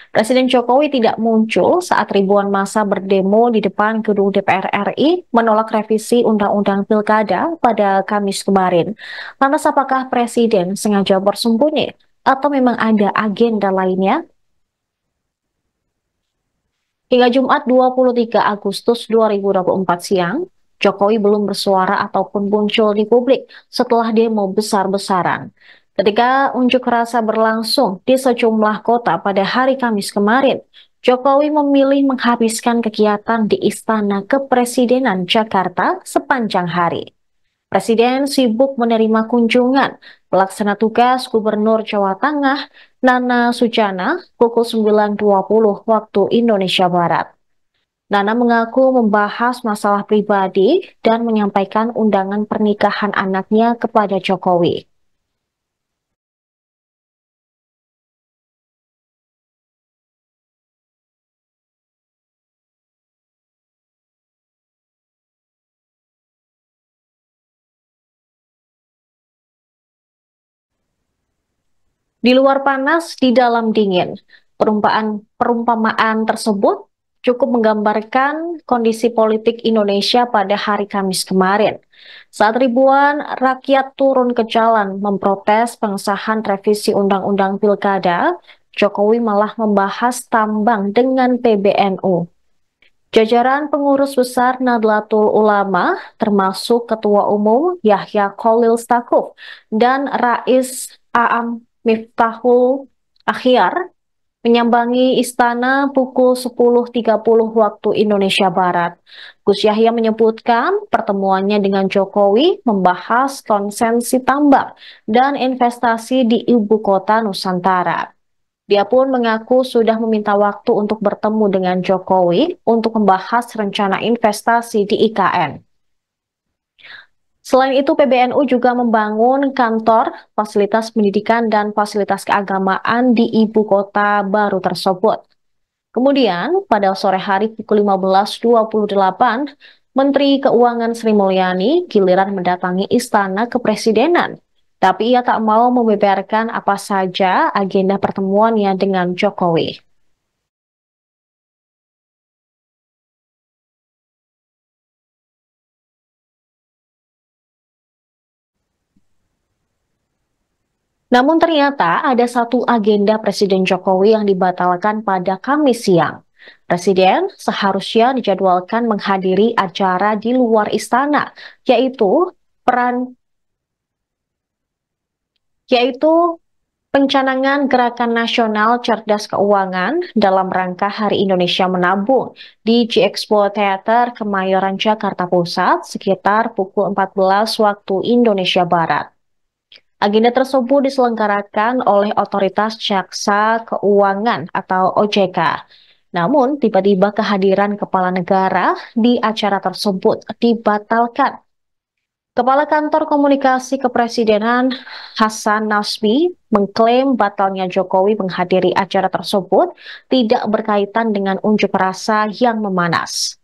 Presiden Jokowi tidak muncul saat ribuan massa berdemo di depan gedung DPR RI menolak revisi Undang-Undang Pilkada pada Kamis kemarin. Lantas apakah Presiden sengaja bersembunyi atau memang ada agenda lainnya? Hingga Jumat 23 Agustus 2024 siang, Jokowi belum bersuara ataupun muncul di publik setelah demo besar-besaran. Ketika unjuk rasa berlangsung di sejumlah kota pada hari Kamis kemarin, Jokowi memilih menghabiskan kegiatan di Istana Kepresidenan Jakarta sepanjang hari. Presiden sibuk menerima kunjungan pelaksana tugas Gubernur Jawa Tengah Nana Sujana pukul 9.20 waktu Indonesia Barat. Nana mengaku membahas masalah pribadi dan menyampaikan undangan pernikahan anaknya kepada Jokowi. Di luar panas, di dalam dingin. Perumpamaan tersebut cukup menggambarkan kondisi politik Indonesia pada hari Kamis kemarin. Saat ribuan rakyat turun ke jalan memprotes pengesahan revisi Undang-Undang Pilkada, Jokowi malah membahas tambang dengan PBNU. Jajaran pengurus besar Nahdlatul Ulama, termasuk Ketua Umum Yahya Khalil Stakuf dan Rais Aam Miftahul Akhyar, menyambangi istana pukul 10.30 waktu Indonesia Barat. Gus Yahya menyebutkan pertemuannya dengan Jokowi membahas konsensi tambang dan investasi di ibu kota Nusantara. Dia pun mengaku sudah meminta waktu untuk bertemu dengan Jokowi untuk membahas rencana investasi di IKN. Selain itu, PBNU juga membangun kantor, fasilitas pendidikan, dan fasilitas keagamaan di ibu kota baru tersebut. Kemudian, pada sore hari pukul 15.28, Menteri Keuangan Sri Mulyani giliran mendatangi Istana Kepresidenan. Tapi ia tak mau membeberkan apa saja agenda pertemuannya dengan Jokowi. Namun ternyata ada satu agenda Presiden Jokowi yang dibatalkan pada Kamis siang. Presiden seharusnya dijadwalkan menghadiri acara di luar istana, yaitu peran yaitu pencanangan Gerakan Nasional Cerdas Keuangan dalam rangka Hari Indonesia Menabung di G-Expo Theater Kemayoran Jakarta Pusat sekitar pukul 14 waktu Indonesia Barat. Agenda tersebut diselenggarakan oleh Otoritas Jasa Keuangan atau OJK. Namun, tiba-tiba kehadiran kepala negara di acara tersebut dibatalkan. Kepala Kantor Komunikasi Kepresidenan Hasan Nasbi mengklaim batalnya Jokowi menghadiri acara tersebut tidak berkaitan dengan unjuk rasa yang memanas.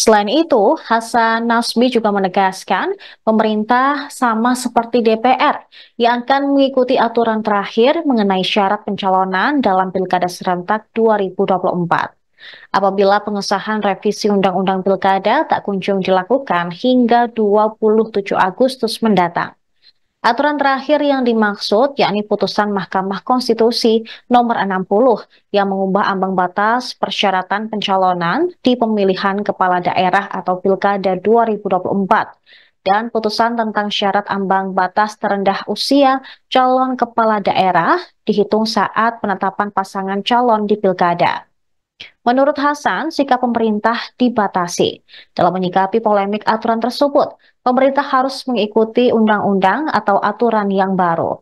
Selain itu, Hasan Nasbi juga menegaskan pemerintah sama seperti DPR yang akan mengikuti aturan terakhir mengenai syarat pencalonan dalam Pilkada serentak 2024. Apabila pengesahan revisi Undang-Undang Pilkada tak kunjung dilakukan hingga 27 Agustus mendatang. Aturan terakhir yang dimaksud yakni putusan Mahkamah Konstitusi nomor 60 yang mengubah ambang batas persyaratan pencalonan di pemilihan kepala daerah atau Pilkada 2024 dan putusan tentang syarat ambang batas terendah usia calon kepala daerah dihitung saat penetapan pasangan calon di Pilkada. Menurut Hasan, sikap pemerintah dibatasi. Dalam menyikapi polemik aturan tersebut, pemerintah harus mengikuti undang-undang atau aturan yang baru.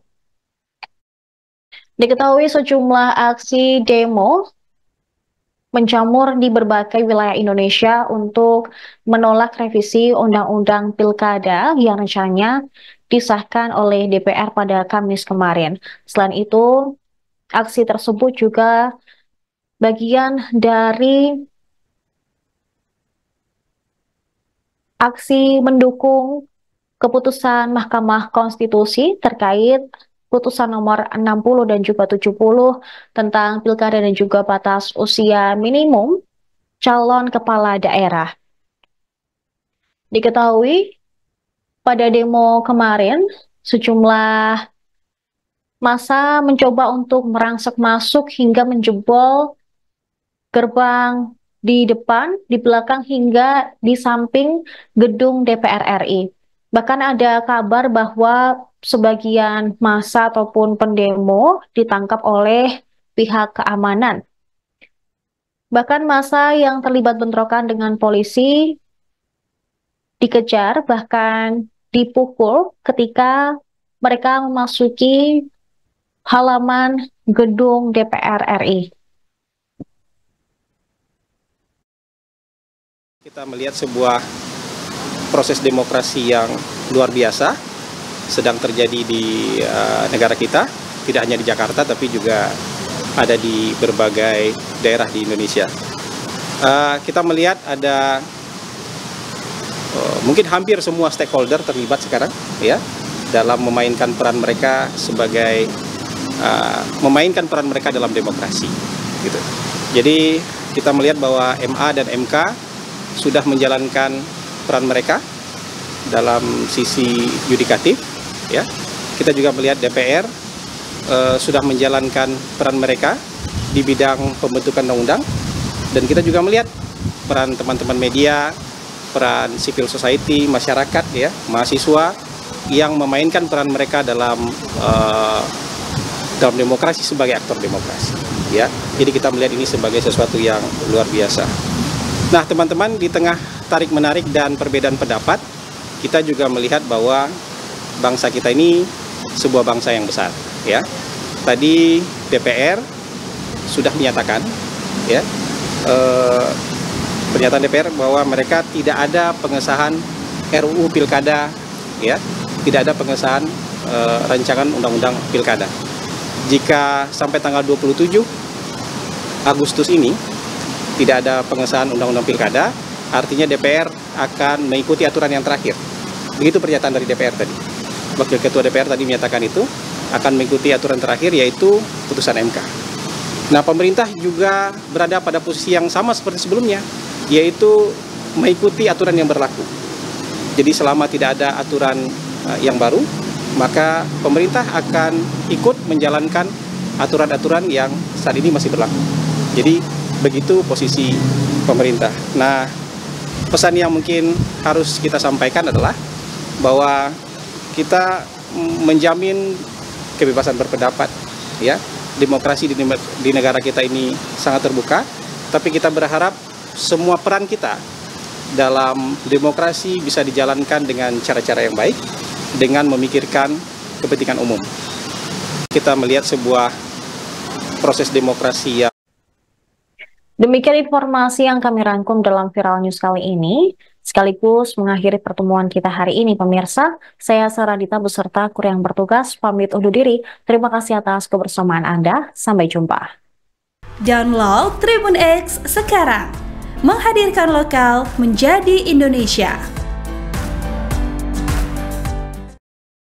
Diketahui sejumlah aksi demo menjamur di berbagai wilayah Indonesia untuk menolak revisi Undang-Undang Pilkada yang rencananya disahkan oleh DPR pada Kamis kemarin. Selain itu, aksi tersebut juga bagian dari aksi mendukung keputusan Mahkamah Konstitusi terkait putusan nomor 60 dan juga 70 tentang pilkada dan juga batas usia minimum calon kepala daerah. Diketahui pada demo kemarin, sejumlah massa mencoba untuk merangsek masuk hingga menjebol gerbang di depan, di belakang hingga di samping gedung DPR RI. Bahkan ada kabar bahwa sebagian massa ataupun pendemo ditangkap oleh pihak keamanan. Bahkan massa yang terlibat bentrokan dengan polisi dikejar, bahkan dipukul ketika mereka memasuki halaman gedung DPR RI. Kita melihat sebuah proses demokrasi yang luar biasa sedang terjadi di negara kita, tidak hanya di Jakarta tapi juga ada di berbagai daerah di Indonesia. Kita melihat ada mungkin hampir semua stakeholder terlibat sekarang ya dalam memainkan peran mereka sebagai memainkan peran mereka dalam demokrasi gitu. Jadi kita melihat bahwa MA dan MK sudah menjalankan peran mereka dalam sisi yudikatif ya. Kita juga melihat DPR sudah menjalankan peran mereka di bidang pembentukan undang-undang, dan kita juga melihat peran teman-teman media, peran civil society, masyarakat ya, mahasiswa yang memainkan peran mereka dalam demokrasi sebagai aktor demokrasi ya. Jadi kita melihat ini sebagai sesuatu yang luar biasa. Nah, teman-teman, di tengah tarik-menarik dan perbedaan pendapat, kita juga melihat bahwa bangsa kita ini sebuah bangsa yang besar, ya. Tadi DPR sudah menyatakan, ya, pernyataan DPR bahwa mereka tidak ada pengesahan RUU Pilkada, ya, tidak ada pengesahan rancangan Undang-Undang Pilkada. Jika sampai tanggal 27 Agustus ini tidak ada pengesahan Undang-Undang Pilkada, artinya DPR akan mengikuti aturan yang terakhir. Begitu pernyataan dari DPR tadi. Wakil Ketua DPR tadi menyatakan itu akan mengikuti aturan terakhir, yaitu putusan MK. Nah, pemerintah juga berada pada posisi yang sama seperti sebelumnya, yaitu mengikuti aturan yang berlaku. Jadi selama tidak ada aturan yang baru, maka pemerintah akan ikut menjalankan aturan-aturan yang saat ini masih berlaku. Jadi begitu posisi pemerintah. Nah, pesan yang mungkin harus kita sampaikan adalah bahwa kita menjamin kebebasan berpendapat, ya. Demokrasi di negara kita ini sangat terbuka, tapi kita berharap semua peran kita dalam demokrasi bisa dijalankan dengan cara-cara yang baik, dengan memikirkan kepentingan umum. Kita melihat sebuah proses demokrasi yang Demikian informasi yang kami rangkum dalam Viral News kali ini, sekaligus mengakhiri pertemuan kita hari ini, pemirsa. Saya Sarah Dita beserta kru yang bertugas pamit undur diri. Terima kasih atas kebersamaan Anda. Sampai jumpa. Download Tribun X sekarang, menghadirkan lokal menjadi Indonesia.